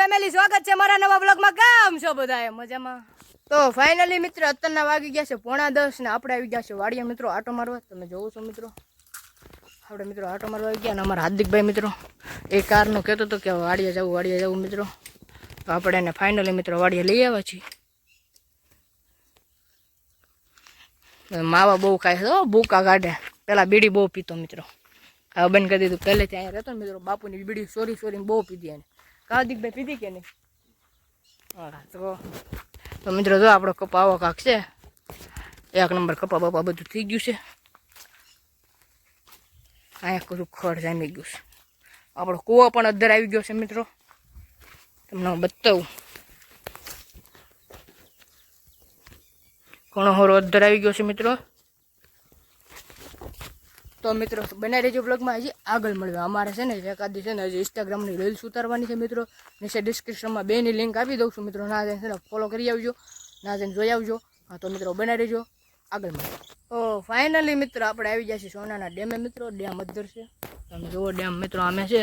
Family સ્વાગત છે મારા નવા વ્લોગમાં. કેમ છો બધા? મજામાં? તો ફાઇનલી મિત્રો અત્યારના વાગી ગયા છે 9:30 ને આપણે આવી ગયા છે વાડિયા મિત્રો આટો મારવા. તમે જોવો છો મિત્રો આપણે મિત્રો આટો મારવા આવી ગયા. અને અમારા હાર્દિકભાઈ મિત્રો એ કારનો કહેતો હતો કે વાડિયા જવું મિત્રો. તો આપણે એને ફાઇનલી મિત્રો વાડિયા લઈ આવ્યા છીએ. માવા બહુ ખાય છે, ભૂકા કાઢે. પેલા બીડી બહુ પીતો મિત્રો, હવે બંધ કરી દીધું. પહેલેથી અહીંયા રહેતો ને મિત્રો, બાપુની બીડી સોરી બહુ પીધી એને. હાર્દિકભાઈ પીધી કે નહીં? હા તો મિત્રો જો આપણો કપા આવો કાંક છે, 1 નંબર કપા બપા બધું થઈ ગયું છે. અહીંયા કરું ખડ જામી ગયું છે. આપણો કૂવો પણ અદ્ધર આવી ગયો છે મિત્રો, તમને બતાવું. ઘણો હોરો અદ્ધર આવી ગયો છે મિત્રો. તો મિત્રો બનાવી રહેજો બ્લોગમાં. હજી આગળ મળ્યો અમારે છે ને એકાદી છે ને હજી ઇન્સ્ટાગ્રામની રીલ્સ ઉતારવાની છે મિત્રો. નીચે ડિસ્ક્રિપ્શનમાં બેની લિંક આપી દઉં છું મિત્રો. ના જઈને ફોલો કરી આવજો, ના જઈને જોઈ આવજો. હા તો મિત્રો બનાવી રહેજો, આગળ મળ્યો. તો ફાઇનલી મિત્રો આપણે આવી ગયા છીએ સોનાના ડેમે મિત્રો. ડેમ અદ્ધર છે, તમે જુઓ ડેમ મિત્રો આમે છે.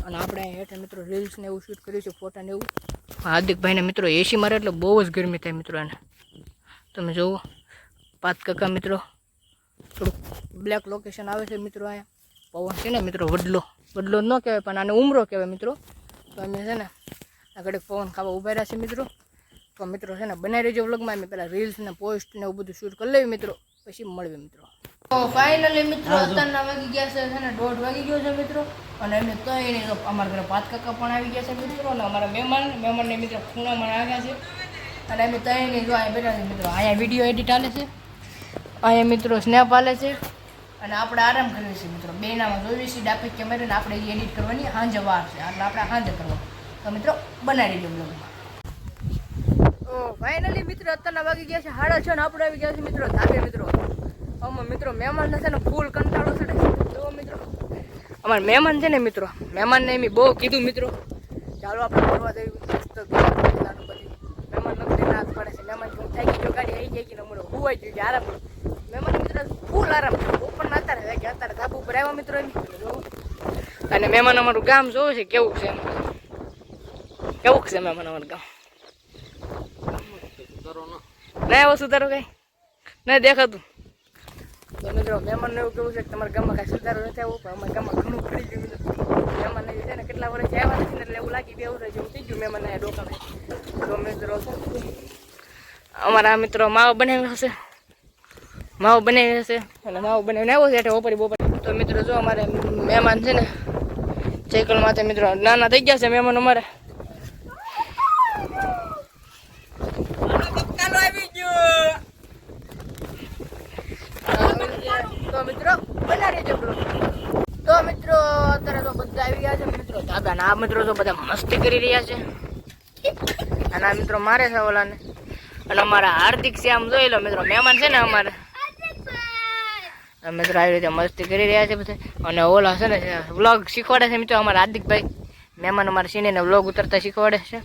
અને આપણે હેઠળ મિત્રો રીલ્સ ને એવું શૂટ કર્યું છે, ફોટા ને એવું. હાર્દિકભાઈને મિત્રો એસી મારે એટલે બહુ જ ગરમી થાય મિત્રો એને. તમે જુઓ 5 કકા મિત્રો. થોડુંક બ્લેક લોકેશન આવે છે મિત્રો. અહીંયા પવન છે ને મિત્રો, વડલો ન કહેવાય પણ આને ઉમરો કહેવાય મિત્રો. તો અમે છે ને આ ઘડીક પવન ખાવા ઉભા રહ્યા છે મિત્રો. તો મિત્રો છે ને બનાવી રહેજો વ્લોગમાં. અમે પહેલાં રીલ્સ ને પોસ્ટ ને એવું બધું શૂટ કરી લેવી મિત્રો, પછી મળીએ મિત્રો. તો ફાઇનલી મિત્રો અત્યારના વાગી ગયા છે ને 1:30 વાગી ગયો છે મિત્રો. અને એમને તો અમારા ઘરે 5 કાકા પણ આવી ગયા છે મિત્રો. અને અમારા મહેમાનને મિત્રો ખૂણામાં આવ્યા છે. અને અમે તૈયારી જો અહીંયા બેઠા છે મિત્રો. અહીંયા વિડીયો એડિટ હાલે છે, અહીંયા મિત્રો સ્નેપ હાલે છે. અને આપણે આરામ કરીએ છીએ મિત્રો. બેનામાં જોઈએ છીએ ડાપી કેમેરાને આપણે એડિટ કરવાની સાંજે વાર છે, એટલે આપણે સાંજે કરવા. તો મિત્રો બનાવી દેજો બ્લોગમાં. તો ફાઇનલી મિત્રો અત્યારના વાગી ગયા છે 6:30 ને આપણે આવી ગયા છે મિત્રો ધાબે મિત્રો. આમાં મિત્રો મહેમાનને છે ને ફૂલ કંટાળો ચડે છે. જુઓ મિત્રો અમારા મહેમાન છે ને મિત્રો, મહેમાનને એમ બહુ કીધું મિત્રો ચાલો આપણે ફરવા જઈએ. મહેમાન નથી રાત પડે છે. મહેમાન થઈ ગયો ગાડી આવી જાય કે હમણાં હોવાઈ ગયું કે આરામ. મહેમાન મિત્રો ફૂલ આરામ ઉપર ના અત્યારે ધાબુ ઉપર આવ્યા મિત્રો. અને મહેમાન અમારું ગામ જોવું છે કેવું છે મહેમાન અમારું ગામ. ના એવો સુધારો કઈ નહીં દેખાતું. તો મિત્રો મહેમાનને એવું કેવું છે કે તમારા ગામમાં કાંઈ સુધારો નથી આવું, પણ અમારા ગામમાં ઘણું પડી ગયું મિત્રો. મહેમાનને છે ને કેટલા વર્ષ આવ્યા નથી ને એટલે એવું લાગી 2 વર્ષ જેવું થઈ ગયું મહેમાનને ડોકાને. તો મિત્રો અમારા મિત્રો માવો બનાવ્યો હશે, અને માવો બનાવીને આવ્યો છે એટલે બપોરે. તો મિત્રો જો અમારે મહેમાન છે ને સાયકલ માથે મિત્રો નાના થઈ ગયા છે મહેમાન અમારે. તો મિત્રો બનાવી દેજો બ્લોગ. તો મિત્રો અત્યારે તો બધા આવી ગયા છે મિત્રો ધાબા. આ મિત્રો તો બધા મસ્તી કરી રહ્યા છે. અને આ મિત્રો મારે છે ઓલાને. અને અમારા હાર્દિક છે આમ જોઈ લો મિત્રો, મહેમાન છે ને અમારે. મિત્રો આવી રીતે મસ્તી કરી રહ્યા છે બધા. અને ઓલા છે ને વ્લોગ શીખવાડે છે મિત્રો અમારા હાર્દિકભાઈ. મહેમાન અમારે સીને વ્લોગ ઉતરતા શીખવાડે છે.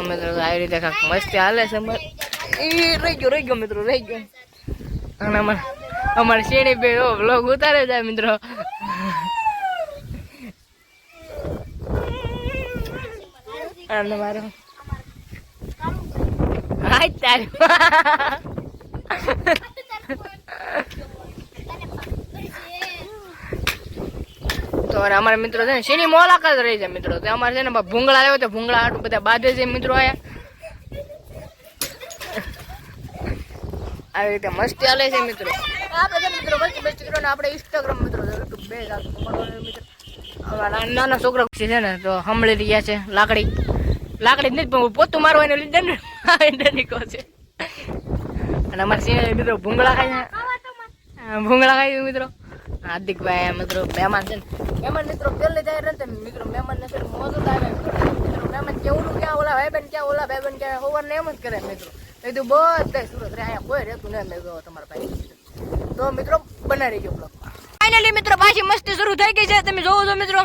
મિત્રો આવી રીતે કાંઈક મસ્તી હાલે છે. રહી ગયો મિત્રો રહી ગયો. અને અમારે શેણી બે વ્લોગ ઉતારે જાય મિત્રો. અને મારો હાય તારી તો અમારા મિત્રો છે ને શેની મુલાકાત રહી છે મિત્રો. તો અમારે છે ને ભૂંગળા આવ્યો તો ભૂંગળા હાટું બધા બાંધે છે મિત્રો. આવી રીતે મસ્તી હાલે છે મિત્રો. આપણે મિત્રો મસ્તી કરો ને આપણે ઇન્સ્ટાગ્રામ મિત્રો યુટ્યુબ બે મિત્રો. નાના છોકરા છે ને તો હમળી રહ્યા છે લાકડી જ નથી પણ પોતું મારવા એને લીધે ને કહો છે. અને અમારે સિંહ મિત્રો ભૂંગળા ખાઈ મિત્રો. હાર્દિકભાઈ મિત્રો મહેમાન છે ને મહેમાન મિત્રો પહેલે જાય રહે મિત્રો. મહેમાન ને મોજ આવે મિત્રો. મહેમાન કેવું ક્યાં ઓલા ભાઈબંધ ક્યાં હોવાર ને એમ જ કરે મિત્રો. કીધું બધા સુરત રે, અહીંયા કોઈ રહેતું નહીં. મેં તમારા ભાઈ તો મિત્રો બનાવી રહીજો બ્લોગમાં. ફાઇનલી મિત્રો પાછી મસ્તી શરૂ થઈ ગઈ છે, તમે જોવો છો મિત્રો.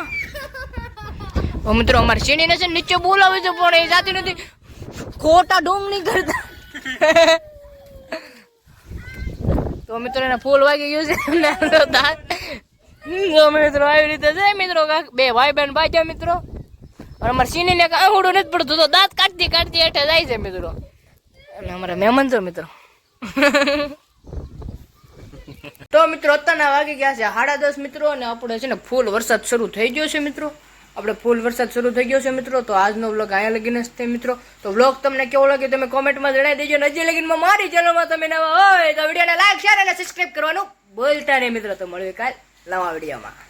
મિત્રો અમારે સીણીને છે નીચે બોલાવે છે પણ એ જાતી નથી. ખોટા ઢોંગ નહીં કરતા. તો મિત્રો એને ફૂલ વાગી ગયું છે જો મિત્રો આવી રીતે છે મિત્રો બે ભાઈ બહેન બાજ્યા મિત્રો અને અમારે સીની ને આંગળું નથી પડતું તો દાંત કાઢતી કાઢતી હેઠે જાય છે મિત્રો અને અમારા મહેમાન છો મિત્રો તો મિત્રો અત્યારના વાગી ગયા છે 10:30 મિત્રો અને આપણે છે ને ફૂલ વરસાદ શરૂ થઈ ગયો છે મિત્રો આપણે ફૂલ વરસાદ શરૂ થઈ ગયો છે મિત્રો તો આજનો વ્લોગ અહીંયા લગીને જ છે મિત્રો તો વ્લોગ તમને કેવો લાગ્યો તમે કોમેન્ટમાં જણાવી દેજો અને હજી લગીનમાં મારી ચેનલમાં તમે નવા હોય તો વિડીયોને લાઈક શેર અને સબસ્ક્રાઇબ કરવાનું ભૂલતા નહીં મિત્રો તો મળીએ કાલ નવા વિડીયોમાં